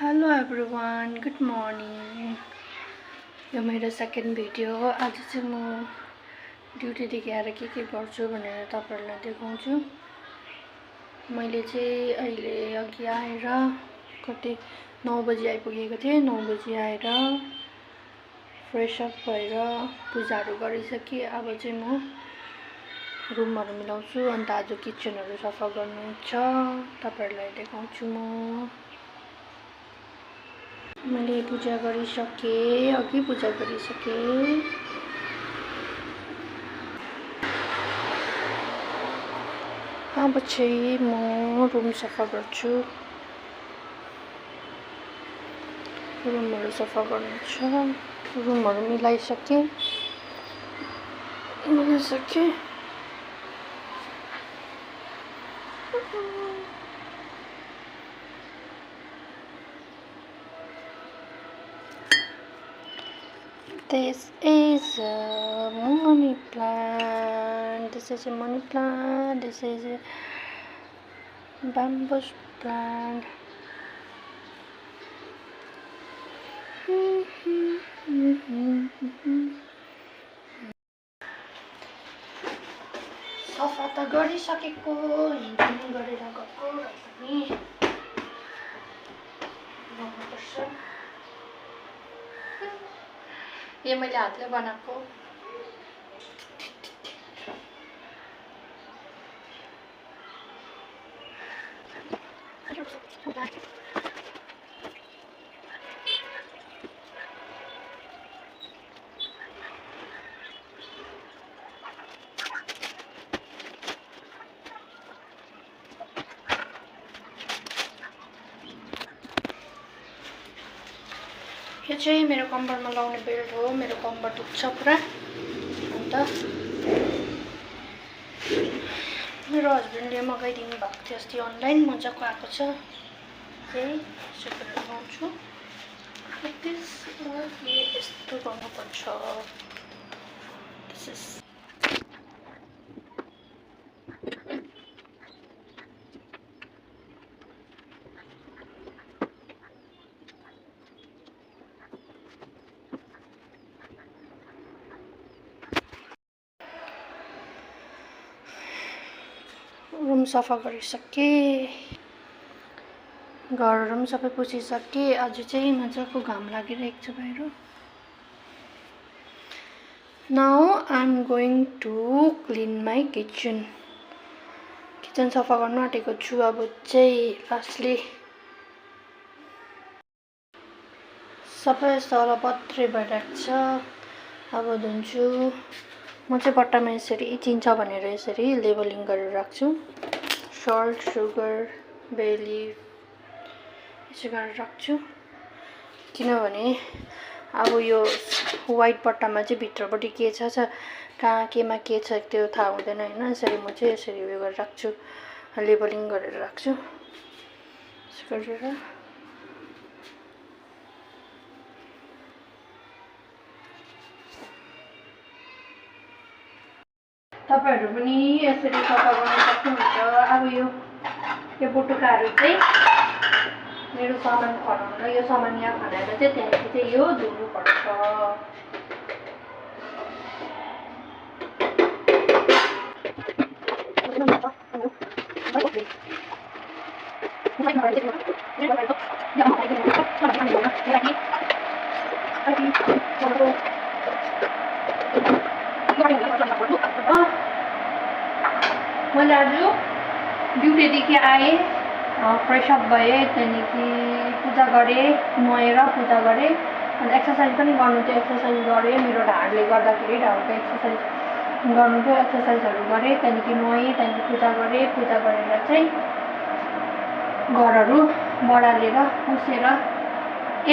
Hello everyone, good morning. यो मेरो second video हो। आज चाहिँ म ड्युटीदेखि आएर के गर्छु भनेर तपाईहरुलाई देखाउँछु। मैले चाहिँ अहिले अघि आएर कति 9 बजे आइपुगेको थिएँ। 9 बजे आएर फ्रेश अप भएर पूजाहरू गरिसके। अब चाहिँ म रुमहरू मिलाउँछु। अन्त आज किचनहरू सफा गर्नु छ, तपाईहरुलाई देखाउँछु म। मैले पूजा गरिसके, अघि पूजा गरिसके। अब चाहिँ म रुम सफा गर्छु। रुमहरू सफा गर्नु छ। रुमहरू मिलाइसके। This is a money plant. This is a money plant. This is a bamboo plant. सफा त गरिसकेको, हिँड्नु गरेर गएको पनि गर्नुपर्छ। यो मैले हातले बनाएको। यो चाहिँ मेरो कम्बरमा लाउने बेल्ट हो। मेरो कम्बर दुख्छ पुरा। अन्त मेरो हस्बेन्डले मगाइदिनु भएको थियो अस्ति अनलाइन, मजाको आएको छ। त्यही सुपर लगाउँछु। यस्तो गर्नुपर्छ। रुम सफा गरिसके, घरहरू पनि सबै पुछिसके। आज चाहिँ मजाको घाम लागिरहेको छ बाहिर। Now I am going to clean my kitchen. Kitchen सफा गर्नु आँटेको छु। अब चाहिँ लास्टली सबै यस्तो अलपत्रै भइरहेको छ। अब धुन्छु। म चाहिँ बट्टामा यसरी चिन्छ भनेर यसरी लेबलिङ गरेर राख्छु। सल्ट, सुगर, बे लिफ यसो गरेर राख्छु। किनभने अब यो व्हाइट बट्टामा चाहिँ भित्रपट्टि के छ कहाँ केमा के छ त्यो थाहा हुँदैन हैन। यसरी म चाहिँ यसरी उयो गरेर राख्छु, लेबलिङ गरेर राख्छु। यसो गरेर तपाईहरु पनि यसरी सफा गर्न सक्नुहुन्छ। अब यो बुटुकाहरू चाहिँ मेरो सामान खनाउन, यो सामान यहाँ खनाएर चाहिँ त्यहाँदेखि चाहिँ यो धुनु पर्छ। मैले आज ड्युटीदेखि आएँ, फ्रेस अप भएँ, त्यहाँदेखि पूजा गरेँ, नुहाएर पूजा गरेँ। अन्त एक्सर्साइज पनि गर्नु थियो। एक्सर्साइज गरेँ, मेरो ढाडले गर्दाखेरि ढाडको एक्सर्साइज गर्नु थियो। एक्सर्साइजहरू गरेँ, त्यहाँदेखि नुहाएँ, त्यहाँदेखि पूजा गरेँ। पूजा गरेर चाहिँ घरहरू बढालेर पुसेर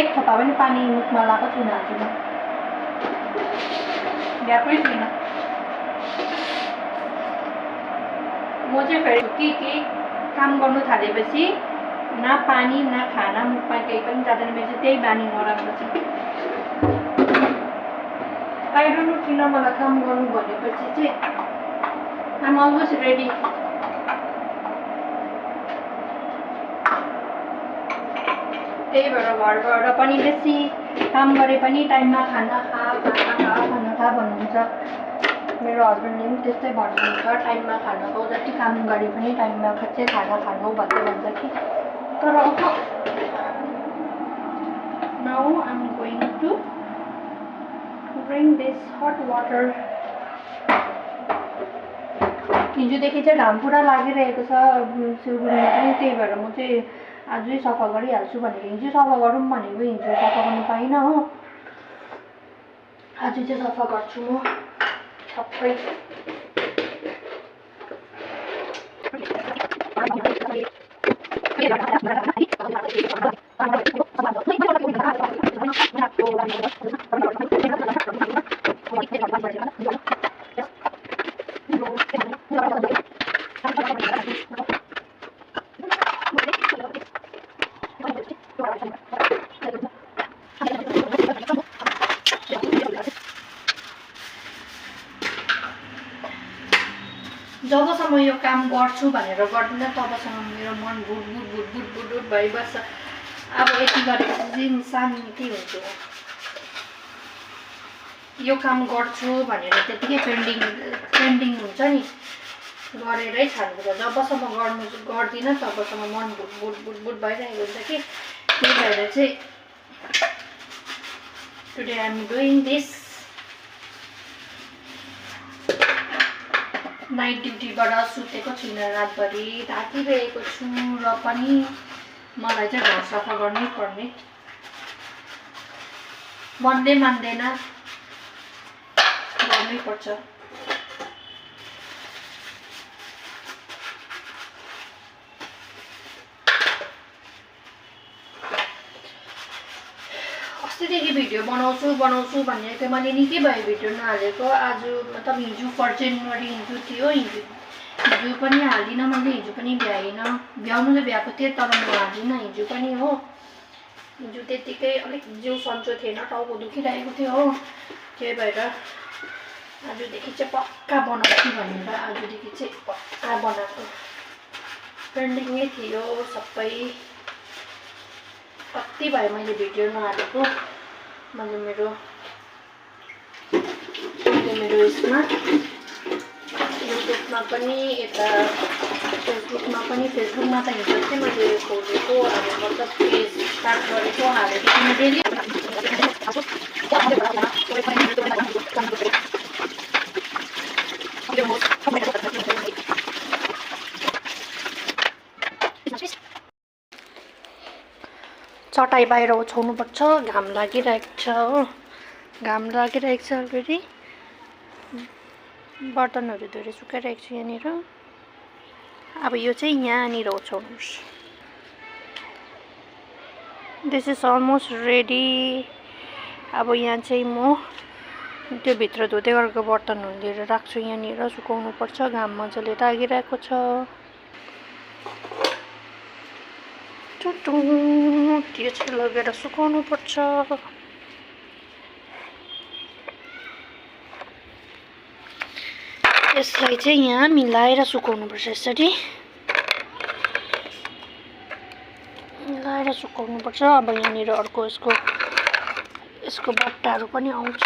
एक थोपा पनि पानी मुखमा लगाएको छुइनँ आज म। गएकै छुइनँ। म चाहिँ फेरि केही काम गर्नु थालेपछि न पानी न खाना मुखमा केही पनि जाँदैन। मेरो चाहिँ त्यही बानी नराम्रो छ। आई डोन्ट नो किन मलाई काम गर्नु भनेपछि चाहिँ आइ एम अलवेज रेडी। त्यही भएर घरबाट पनि बेसी काम गरे पनि टाइममा खाना खा भन्नुहुन्छ। मेरो हस्बेन्डले पनि त्यस्तै भन्नुहुन्छ, टाइममा खाना खाऊ, जति काम गरे पनि टाइममा चाहिँ खाना खानु भन्दै भन्छ कि। तर now I'm going to bring this hot water. हिजोदेखि चाहिँ घाम पुरा लागिरहेको छ सिलगढीमा पनि, त्यही भएर म चाहिँ आजै सफा गरिहाल्छु भनेको। हिजो सफा गरौँ भनेको, हिजो सफा गर्नु पाइनँ हो। आज चाहिँ सफा गर्छु म सबै। जबसम्म यो काम गर्छु भनेर गर्दिनँ तबसम्म मेरो मन बुट भइबस्छ। अब यति गरेपछि चाहिँ शान्ति हुन्छु। यो काम गर्छु भनेर त्यतिकै पेन्डिङ हुन्छ नि, गरेरै छाड्नुपर्छ। जबसम्म गर्दिनँ तबसम्म मन बुट भइरहेको हुन्छ कि। त्यही भएर चाहिँ today I am doing this. Night ड्युटीबाट सुतेको छुइनँ, रातभरि थाकिरहेको छु र पनि मलाई चाहिँ घर सफा गर्नै पर्ने, मनले मान्दैन, गर्नै पर्छ। अस्तिदेखि भिडियो बनाउँछु भनेको थिएँ, मैले निकै भयो भिडियो नहालेको। आज मतलब हिजो 4 जनवरी हिजो थियो, हिजो पनि हालिनँ मैले, हिजो पनि भ्याइनँ। भ्याउनु चाहिँ भ्याएको थिएँ तर म हालिनँ हिजो पनि हो। हिजो त्यतिकै अलिक जिउ सन्चो थिएन, टाउको दुखिरहेको थियो हो। त्यही भएर आजदेखि चाहिँ पक्का बनाउँछु भनेर आजदेखि चाहिँ पक्का बनाएको। पेन्डिङै थियो सबै। कति भयो मैले भिडियो नहालेको। मैले मेरो यसमा युट्युबमा पनि, यता फेसबुकमा त हिजो चाहिँ मैले खोलेको, अब मतलब पेज स्टार्ट गरेको, हालेको थिएँ डेली। चटाई बाहिर ओछ्याउनुपर्छ, घाम लागिरहेको छ हो। घाम लागिरहेको छ अलरेडी। बर्तनहरू धोएर सुकाइरहेको छु यहाँनिर। अब यो चाहिँ यहाँनिर ओछ्याउनुपर्छ। This is almost ready. अब यहाँ चाहिँ म त्यो भित्र धुँदै गरेको बर्तनहरू लिएर राख्छु, यहाँनिर सुकाउनुपर्छ। घाम मजाले लागिरहेको छ। त्यो चाहिँ लगेर सुकाउनु पर्छ। यसलाई चाहिँ यहाँ मिलाएर सुकाउनु पर्छ, यसरी मिलाएर सुकाउनु पर्छ। अब यहाँनिर अर्को यसको बट्टाहरू पनि आउँछ।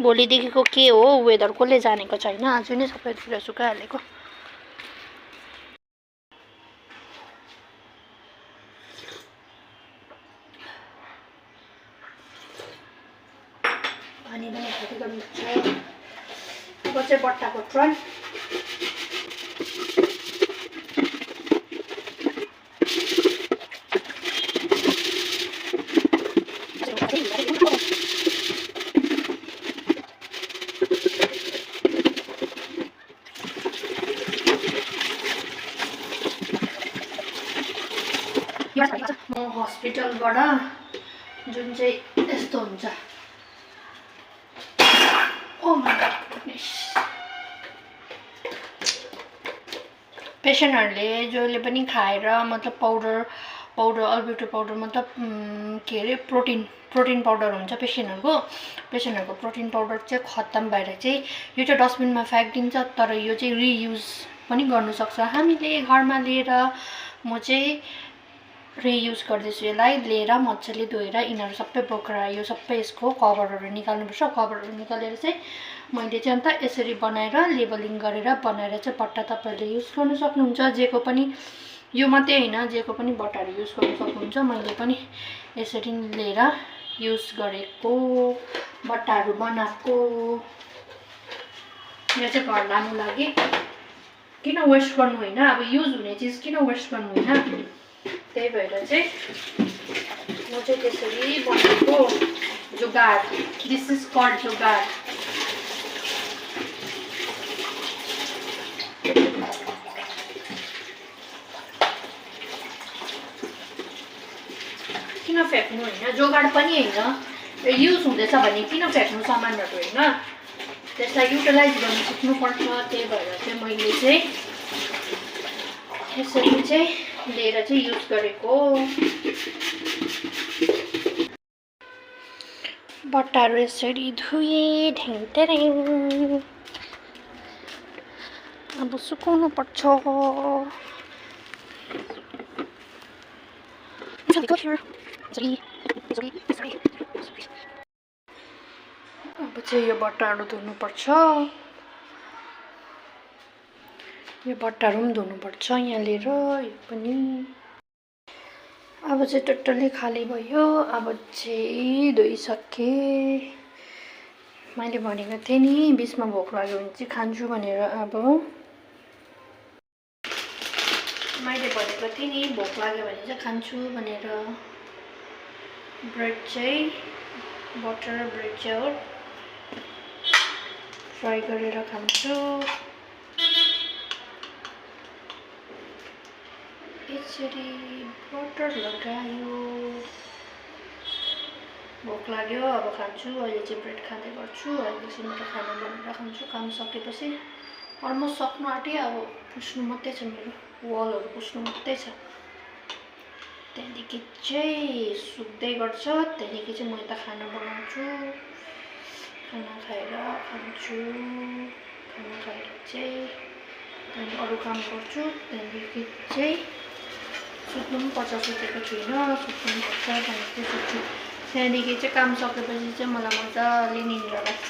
भोलिदेखिको के हो वेदर कसले जानेको छैन, आज नै सबैतिर सुकाइहालेको। पानी पनि खाली गर्नुपर्छ। अब चाहिँ बट्टाको फ्रन्ट म हस्पिटलबाट जुन चाहिँ यस्तो हुन्छ, ओ माय गडनेस, पेसेन्टहरूले जसले पनि खाएर मतलब पाउडर अल्बिटो पाउडर मतलब के अरे प्रोटिन पाउडर हुन्छ पेसेन्टहरूको प्रोटिन पाउडर चाहिँ खत्तम भएर चाहिँ यो चाहिँ डस्टबिनमा फ्याँकिदिन्छ। तर यो चाहिँ रियुज पनि गर्नु सक्छ हामीले घरमा लिएर। म चाहिँ रियुज गर्दैछु यसलाई लिएर मजाले धोएर यिनीहरू सबै बोकेर यो सबै यसको कभरहरू निकाल्नुपर्छ कभरहरू निकालेर चाहिँ मैले चाहिँ अन्त यसरी बनाएर लेबलिङ गरेर बनाएर चाहिँ बट्टा तपाईँहरूले युज गर्न सक्नुहुन्छ जेको पनि यो मात्रै होइन जेको पनि बट्टाहरू युज गर्न सक्नुहुन्छ मैले पनि यसरी लिएर युज गरेको बट्टाहरू बनाएको यो चाहिँ घर लानु लागि किन वेस्ट गर्नु होइन अब युज हुने चिज किन वेस्ट गर्नु होइन त्यही भएर चाहिँ म चाहिँ त्यसरी बनाएको जुगाड दिस इज कल्ड जुगाड किन फ्याँक्नु होइन जोगाड पनि होइन युज हुँदैछ भने किन फ्याँक्नु सामानहरू होइन त्यसलाई युटिलाइज गर्न सिक्नुपर्छ त्यही भएर चाहिँ मैले चाहिँ यसरी चाहिँ लिएर चाहिँ युज गरेको बट्टाहरू यसरी धुएँ ढ्याङटेरेङ अब सुकाउनु पर्छ अब चाहिँ यो बट्टाहरू धुनुपर्छ यो बट्टाहरू पनि धुनुपर्छ यहाँ लिएर यो पनि अब चाहिँ टोटल्ली खाली भयो अब चाहिँ धोइसकेँ मैले भनेको थिएँ नि बिचमा भोक लाग्यो भने चाहिँ खान्छु भनेर अब मैले भनेको थिएँ नि भोक लाग्यो भने चाहिँ खान्छु भनेर ब्रेड चाहिँ बटर ब्रेड चाहिँ हो फ्राई गरेर खान्छु यसरी बटर लगायो भोक लाग्यो अब खान्छु अहिले चाहिँ ब्रेड खाँदै गर्छु अहिलेसम्म त खाना बनाएर खान्छु काम सकेपछि अलमोस्ट सक्नु आँट्यो अब पुस्नु मात्रै छ मेरो वालहरू पुस्नु मात्रै छ त्यहाँदेखि चाहिँ सुक्दै गर्छ त्यहाँदेखि चाहिँ म यता खाना बनाउँछु खाना खाएर खान्छु खाना खाएर चाहिँ त्यहाँदेखि अरू काम गर्छु त्यहाँदेखि चाहिँ सुत्नु पनि पर्छ सुतेको छुइनँ सुत्नु पनि पर्छ त्यहाँदेखि सुत्छु त्यहाँदेखि चाहिँ काम सकेपछि चाहिँ मलाई मजाले निद्रा लाग्छ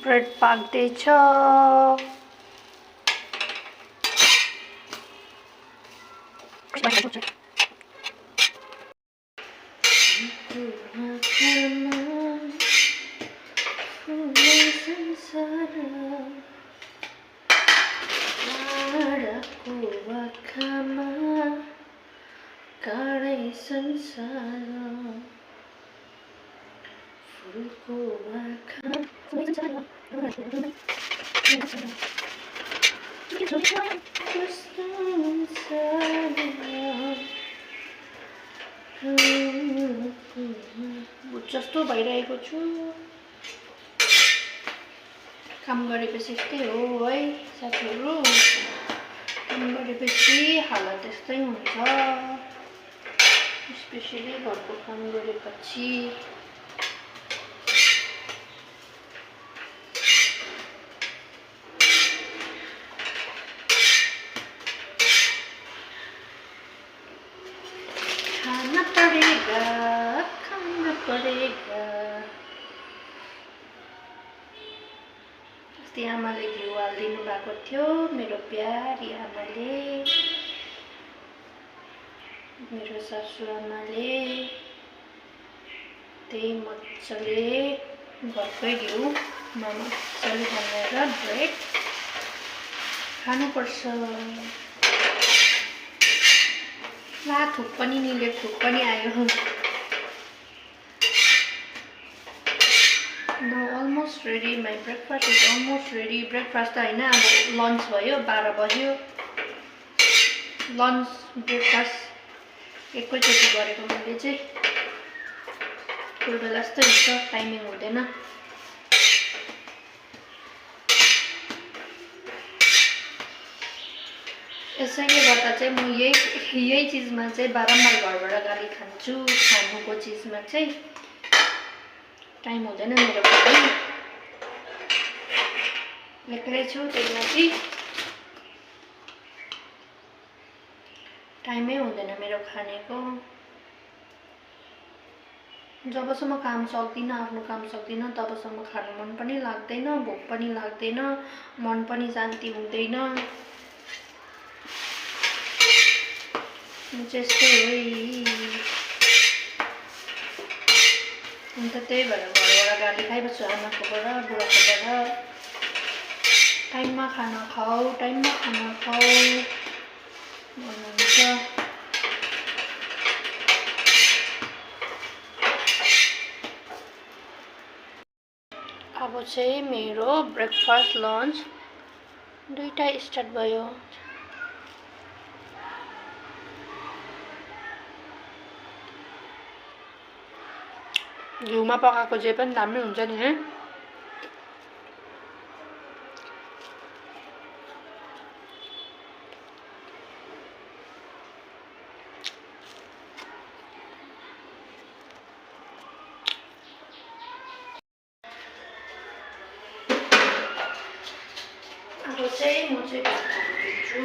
ब्रेड पाक्दैछ जस्तो भइरहेको छु काम गरेपछि यस्तै हो है साथीहरू काम गरेपछि हालत यस्तै हुन्छ स्पेशली घरको काम गरेपछि खाना पड़ेगा अस्ति आमाले घिउ हालिदिनु भएको थियो मेरो प्यारी आमाले मेरो सासु आमाले त्यही मजाले घरकै घिउमा मजाले बनाएर ब्रेड खानुपर्छ ला थुक पनि निले थुक पनि आयो Now almost ready. My breakfast is almost ready. Breakfast त हैन अब लन्च भयो 12 बज्यो लन्च ब्रेकफास्ट एकैचोटि गरेको मैले चाहिँ कोही बेला यस्तै हुन्छ टाइमिङ हुँदैन यसैले गर्दा चाहिँ म यही चीजमा चाहिँ बारम्बार घरबाट गाली खान्छु खानुको चीजमा चाहिँ टाइम हुँदैन मेरो पनि, एक्लै छु, त्यही माथि टाइमै हुँदैन मेरो खानेको। जबसम्म काम सक्दिनँ, आफ्नो काम सक्दिनँ, तबसम्म खानु मन पनि लाग्दैन, भोक पनि लाग्दैन, मन पनि शान्ति हुँदैन। त्यस्तै हो। अन्त त्यही भएर घरबाट गाली खाइबस्छु आमाकोबाट, बुढाकोबाट। टाइममा खाना खाऊ, टाइममा खाना खाऊ भन्नुहुन्छ। अब चाहिँ मेरो ब्रेकफास्ट लन्च दुईटा स्टार्ट भयो। घिउमा पकाएको जे पनि दामी हुन्छ नि है। अब चाहिँ म चाहिँ भात खाइदिन्छु।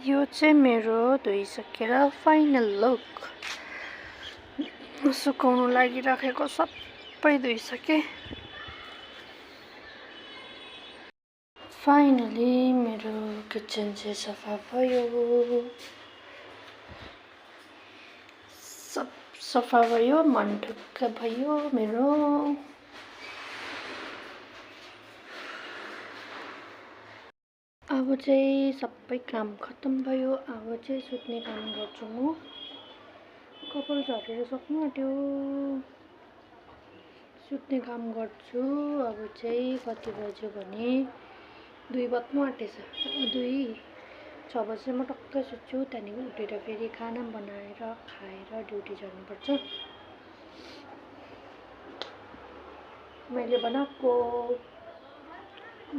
यो चाहिँ मेरो धोइसकेर फाइनल लुक। सुकाउनु लागि राखेको सबै धोइसके। फाइनली मेरो किचन चाहिँ सफा भयो। सब सफा भयो, मन ढुक्क भयो मेरो। अब चाहिँ सबै काम खत्तम भयो। अब चाहिँ सुत्ने काम गर्छु म। कपाल झरेर सक्नु आँट्यो। सुत्ने काम गर्छु। अब चाहिँ कति बज्यो भने 2 बज्नु आँटेछ। 2-6 बजे म टक्कै सुत्छु। त्यहाँदेखि उठेर फेरि खाना बनाएर खाएर ड्युटी जानुपर्छ। मैले बनाएको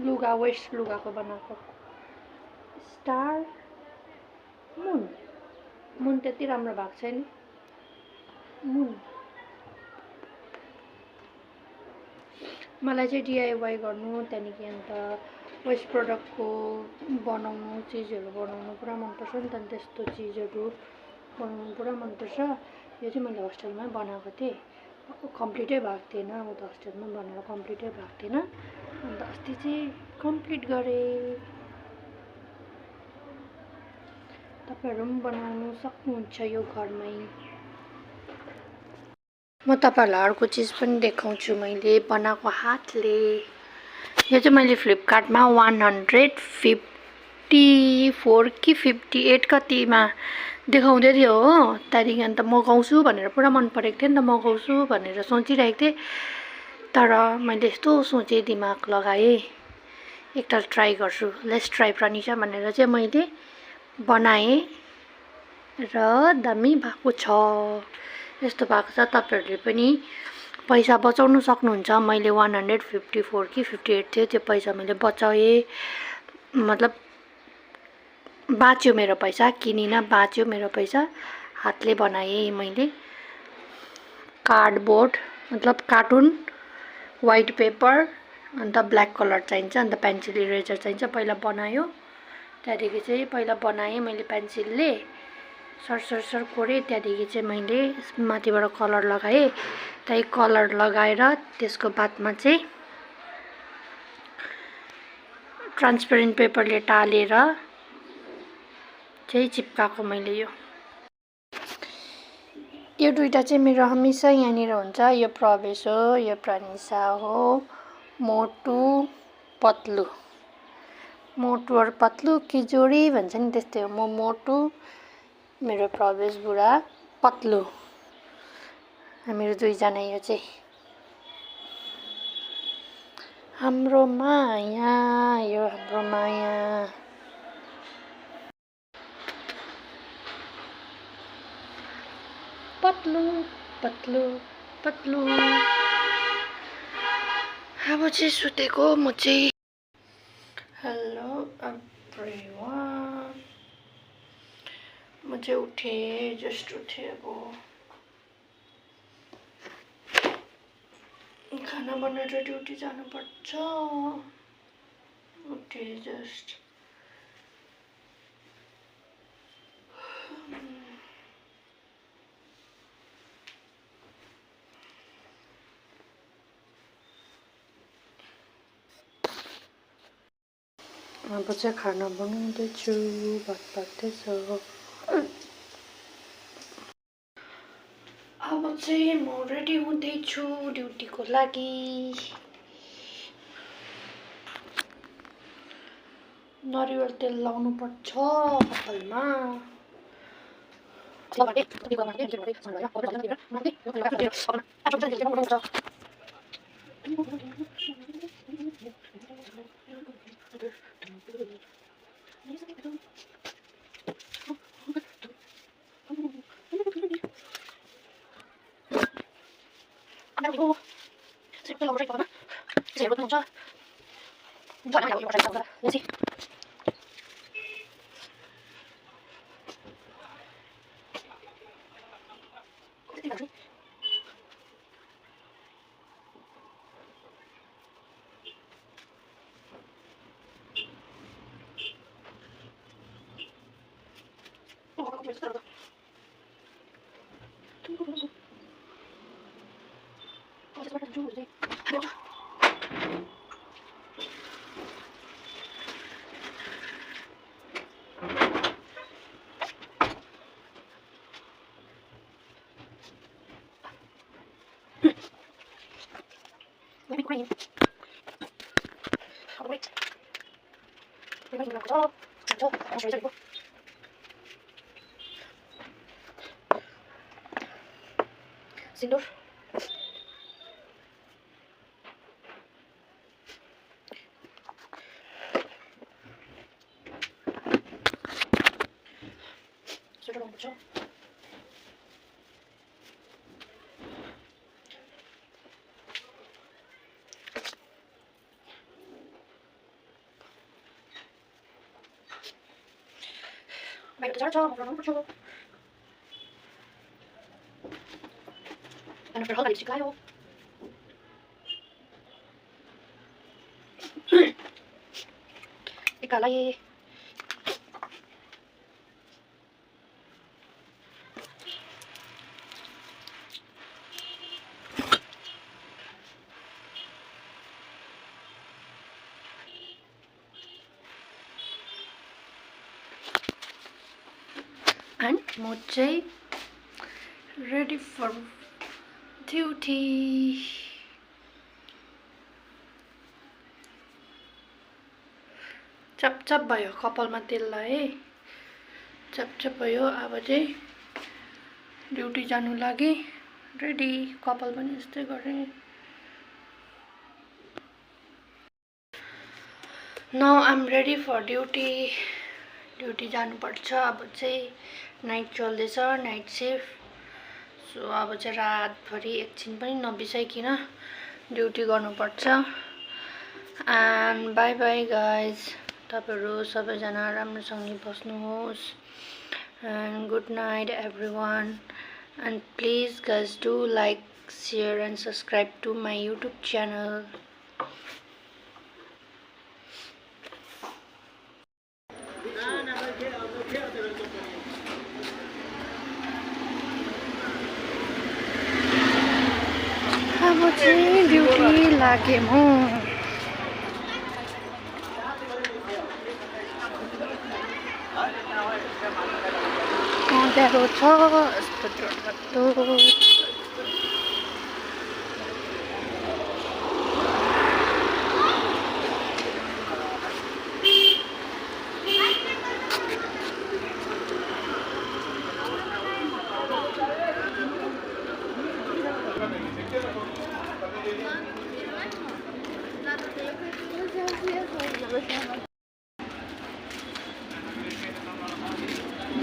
लुगा, वेस्ट लुगाको बनाएको स्टार मुन त्यति राम्रो भएको छैन। मुन मलाई चाहिँ DIY गर्नु, त्यहाँदेखि अन्त वेस्ट प्रडक्टको बनाउनु, चिजहरू बनाउनु पुरा मनपर्छ नि त। त्यस्तो चिजहरू बनाउनु पुरा मनपर्छ। यो चाहिँ मैले होस्टेलमै बनाएको थिएँ। कम्प्लिटै भएको थिएन। म त होस्टेलमै बनाएर कम्प्लिटै भएको थिएन। अन्त अस्ति चाहिँ कम्प्लिट गरेँ। तपाईहरु पनि बनाउनु सक्नुहुन्छ यो घरमै। म तपाईहरुलाई अर्को चीज पनि देखाउँछु मैले बनाएको हातले। यो चाहिँ मैले फ्लिपकार्टमा 154 कि 58 कतिमा देखाउँदै थियो हो। त्यहाँदेखि अन्त मगाउँछु भनेर पुरा मन परेको थियो नि त, मगाउँछु भनेर सोचिरहेको थिएँ। तर मैले यस्तो सोचे, दिमाग लगाएँ, एकताल ट्राई गर्छु, लेट्स ट्राई प्रनिशा भनेर चाहिँ मैले बनाएँ र दामी भएको छ। यस्तो भएको छ। तपाईहरुले पनि पैसा बचाउन सक्नुहुन्छ। मैले 154 कि 58 थियो, त्यो पैसा मैले बचाएँ। मतलब बाँच्यो मेरो पैसा, किनिन बाँच्यो मेरो पैसा। हातले बनाएँ मैले। कार्डबोर्ड मतलब कार्टुन, व्हाइट पेपर, अन्त ब्ल्याक कलर चाहिन्छ, अन्त पेन्सिल इरेजर चाहिन्छ। पहिला बनायो, त्यहाँदेखि चाहिँ पहिला बनाएँ मैले पेन्सिलले, सर कोरेँ। त्यहाँदेखि चाहिँ मैले माथिबाट कलर लगाएँ। त्यही कलर लगाएर त्यसको बादमा चाहिँ ट्रान्सपेरेन्ट पेपरले टालेर चाहिँ चिपकाएको मैले यो दुईटा चाहिँ मेरो हमेसा यहाँनिर हुन्छ। यो प्रवेश हो, यो प्रनिसा हो। मोटु पतलु, मोटु और पतलु की जोडी भन्छ नि त्यस्तै हो। म मोटु, मेरो प्रवेश बुढा पतलु, हामीहरू दुईजना यो चाहिँ हाम्रो माया, यो हाम्रो माया। पतलु पतलु पतलु। अब चाहिँ सुतेको म चाहिँ। हेलो एभ्रिवान, म चाहिँ उठेँ, जस्ट उठेँ। अब खाना बनाएर ड्युटी जानुपर्छ। उठेँ जस्ट। अब चाहिँ खाना बनाउँदैछु, भात पाक्दैछ। अब चाहिँ म रेडी हुँदैछु ड्युटीको लागि। नरिवल तेल लाउनु पर्छ कपालमा। सिन्दुर स्वेटर लाउनुपर्छ। बाहिर त जान्छ, लाउनुपर्छ। अनि फेरि हल्का लिपस्टिक लगायो। टिका लगाएँ। And म चाहिँ ready for duty. चपचप भयो, कपालमा तेल लगाएँ, चपचप भयो। अब चाहिँ ड्युटी जानु लागि रेडी। कपाल पनि यस्तै गरेँ। Now I am ready for duty. Duty जानुपर्छ। अब चाहिँ नाइट चल्दैछ, नाइट सिफ्ट। सो अब चाहिँ रातभरि एकछिन पनि नबिसाइकन ड्युटी गर्नुपर्छ। And bye bye guys. तपाईहरु सबैजना राम्रोसँगले बस्नुहोस्। And good night everyone. And please guys do like, share and subscribe to my YouTube channel. चाहिँ ड्युटी लागेँ म। अँध्यारो छ यस्तो डरलाग्दो।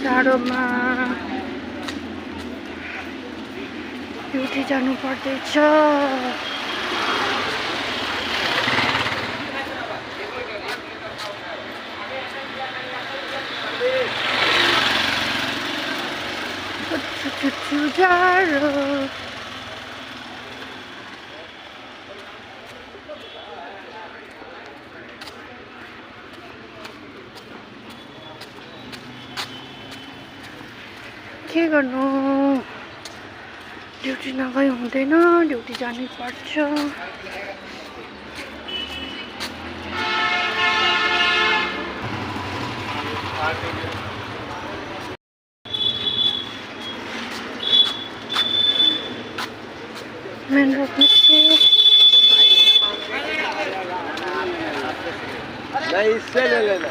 जाडोमा ड्युटी जानु पर्दैछ। जाडो के गर्नु, ड्युटी नगई हुँदैन, ड्युटी जानै पर्छ। मेन रोड निस्केँ। नहीं इससे ले लेना।